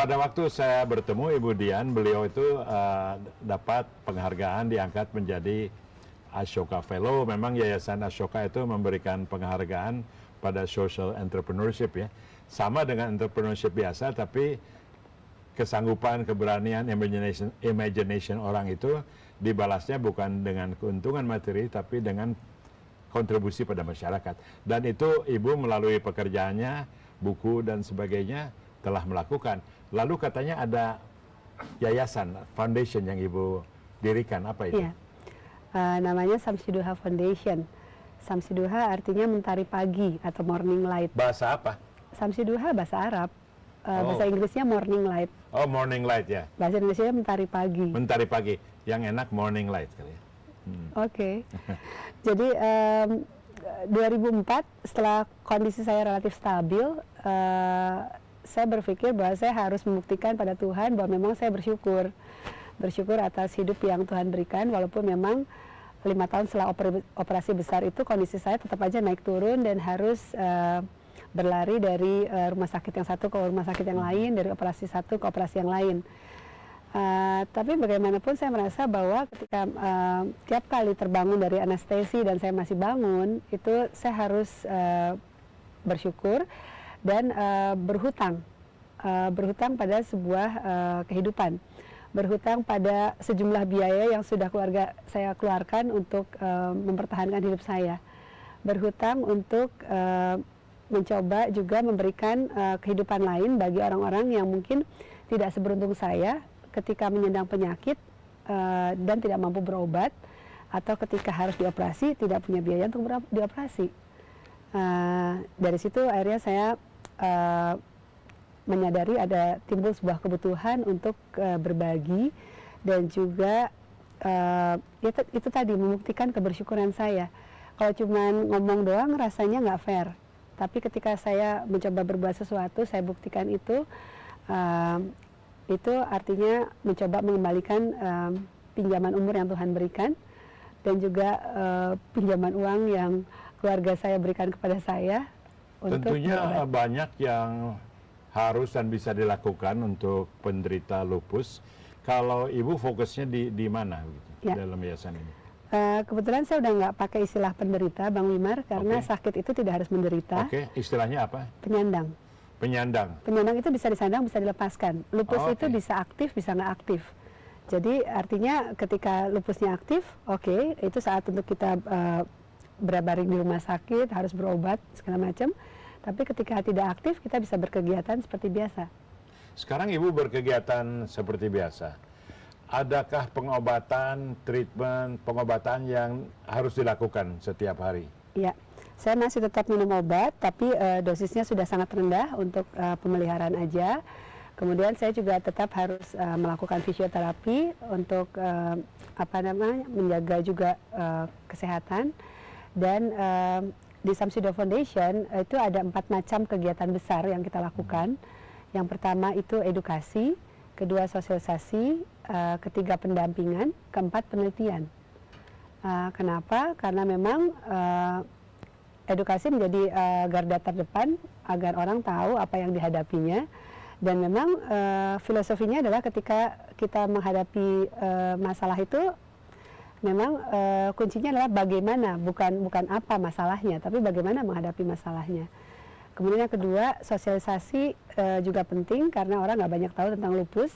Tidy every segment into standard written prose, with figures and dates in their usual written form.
Pada waktu saya bertemu Ibu Dian, beliau itu dapat penghargaan, diangkat menjadi Ashoka Fellow. Memang Yayasan Ashoka itu memberikan penghargaan pada social entrepreneurship ya. Sama dengan entrepreneurship biasa, tapi kesanggupan, keberanian, imagination orang itu dibalasnya bukan dengan keuntungan materi, tapi dengan kontribusi pada masyarakat. Dan itu Ibu melalui pekerjaannya, buku dan sebagainya telah melakukan. Lalu katanya ada yayasan, foundation yang Ibu dirikan, apa itu? Iya. Namanya Samsiduha Foundation. Samsiduha artinya mentari pagi atau morning light. Bahasa apa? Samsiduha bahasa Arab. Bahasa Inggrisnya morning light. Oh, morning light ya. Bahasa Indonesia mentari pagi. Mentari pagi. Yang enak morning light kali ya. Oke. Jadi 2004 setelah kondisi saya relatif stabil, saya berpikir bahwa saya harus membuktikan pada Tuhan bahwa memang saya bersyukur atas hidup yang Tuhan berikan, walaupun memang 5 tahun setelah operasi besar itu kondisi saya tetap aja naik turun dan harus berlari dari rumah sakit yang satu ke rumah sakit yang lain, dari operasi satu ke operasi yang lain. Tapi bagaimanapun saya merasa bahwa ketika tiap kali terbangun dari anestesi dan saya masih bangun, itu saya harus bersyukur dan berhutang pada sebuah kehidupan, berhutang pada sejumlah biaya yang sudah keluarga saya keluarkan untuk mempertahankan hidup saya, berhutang untuk mencoba juga memberikan kehidupan lain bagi orang-orang yang mungkin tidak seberuntung saya ketika menyandang penyakit dan tidak mampu berobat, atau ketika harus dioperasi tidak punya biaya untuk dioperasi. Dari situ akhirnya saya menyadari ada timbul sebuah kebutuhan untuk berbagi dan juga itu tadi membuktikan kebersyukuran saya. Kalau cuma ngomong doang rasanya nggak fair, tapi ketika saya mencoba berbuat sesuatu, saya buktikan itu artinya mencoba mengembalikan pinjaman umur yang Tuhan berikan dan juga pinjaman uang yang keluarga saya berikan kepada saya. Tentunya banyak yang harus dan bisa dilakukan untuk penderita lupus. Kalau Ibu fokusnya di mana gitu, dalam yayasan ini? Kebetulan saya udah nggak pakai istilah penderita, Bang Wimar, karena sakit itu tidak harus menderita. Istilahnya apa? Penyandang. Penyandang. Penyandang itu bisa disandang, bisa dilepaskan. Lupus itu bisa aktif, bisa nggak aktif. Jadi artinya ketika lupusnya aktif, itu saat untuk kita berbaring di rumah sakit, harus berobat segala macam. Tapi ketika tidak aktif, kita bisa berkegiatan seperti biasa. Sekarang Ibu berkegiatan seperti biasa. Adakah pengobatan, pengobatan yang harus dilakukan setiap hari? Iya, saya masih tetap minum obat, tapi dosisnya sudah sangat rendah untuk pemeliharaan aja. Kemudian saya juga tetap harus melakukan fisioterapi untuk menjaga juga kesehatan. Dan di Samsiduha Foundation itu ada 4 macam kegiatan besar yang kita lakukan. Yang pertama itu edukasi, kedua sosialisasi, ketiga pendampingan, keempat penelitian. Kenapa? Karena memang edukasi menjadi garda terdepan agar orang tahu apa yang dihadapinya. Dan memang filosofinya adalah ketika kita menghadapi masalah itu, memang kuncinya adalah bagaimana, bukan apa masalahnya, tapi bagaimana menghadapi masalahnya. Kemudian yang kedua, sosialisasi juga penting karena orang nggak banyak tahu tentang lupus,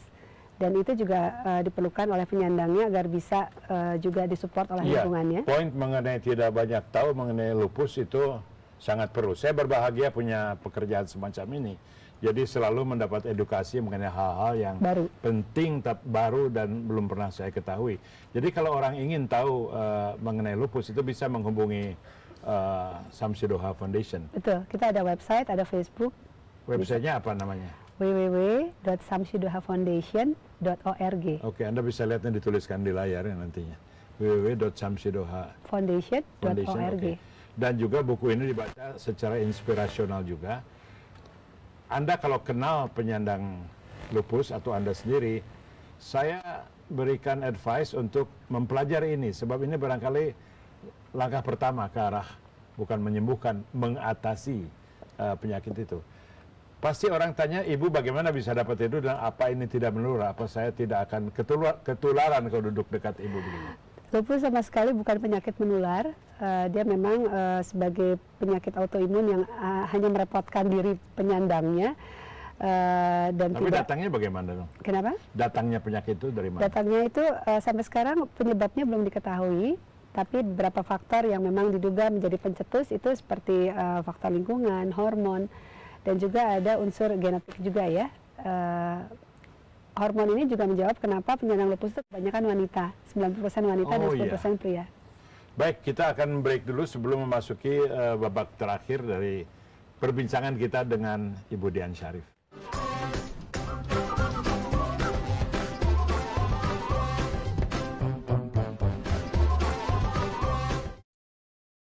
dan itu juga diperlukan oleh penyandangnya agar bisa juga disupport oleh lingkungannya. Poin mengenai tidak banyak tahu mengenai lupus itu sangat perlu. Saya berbahagia punya pekerjaan semacam ini. Jadi selalu mendapat edukasi mengenai hal-hal yang penting, baru dan belum pernah saya ketahui. Jadi kalau orang ingin tahu mengenai lupus itu bisa menghubungi Samsiduha Foundation. Betul, kita ada website, ada Facebook. Websitenya apa namanya? www.samsiduhafoundation.org. Oke, Anda bisa lihatnya dituliskan di layar ya nantinya. www.samsiduhafoundation.org. Dan juga buku ini dibaca secara inspirasional juga. Anda kalau kenal penyandang lupus atau Anda sendiri, saya berikan advice untuk mempelajari ini, sebab ini barangkali langkah pertama ke arah bukan menyembuhkan, mengatasi penyakit itu. Pasti orang tanya, ibu bagaimana bisa dapat itu dan apa ini tidak menular? Apa saya tidak akan ketularan kalau duduk dekat ibu begini? Lupus sama sekali bukan penyakit menular. Dia memang sebagai penyakit autoimun yang hanya merepotkan diri penyandangnya. Dan tapi tidak, datangnya bagaimana dong? Kenapa? Datangnya penyakit itu dari mana? Datangnya itu sampai sekarang penyebabnya belum diketahui. Tapi beberapa faktor yang memang diduga menjadi pencetus itu seperti faktor lingkungan, hormon, dan juga ada unsur genetik juga ya. Hormon ini juga menjawab kenapa penyandang lupus itu kebanyakan wanita, 90% wanita dan 10% pria. Baik, kita akan break dulu sebelum memasuki babak terakhir dari perbincangan kita dengan Ibu Dian Syarif.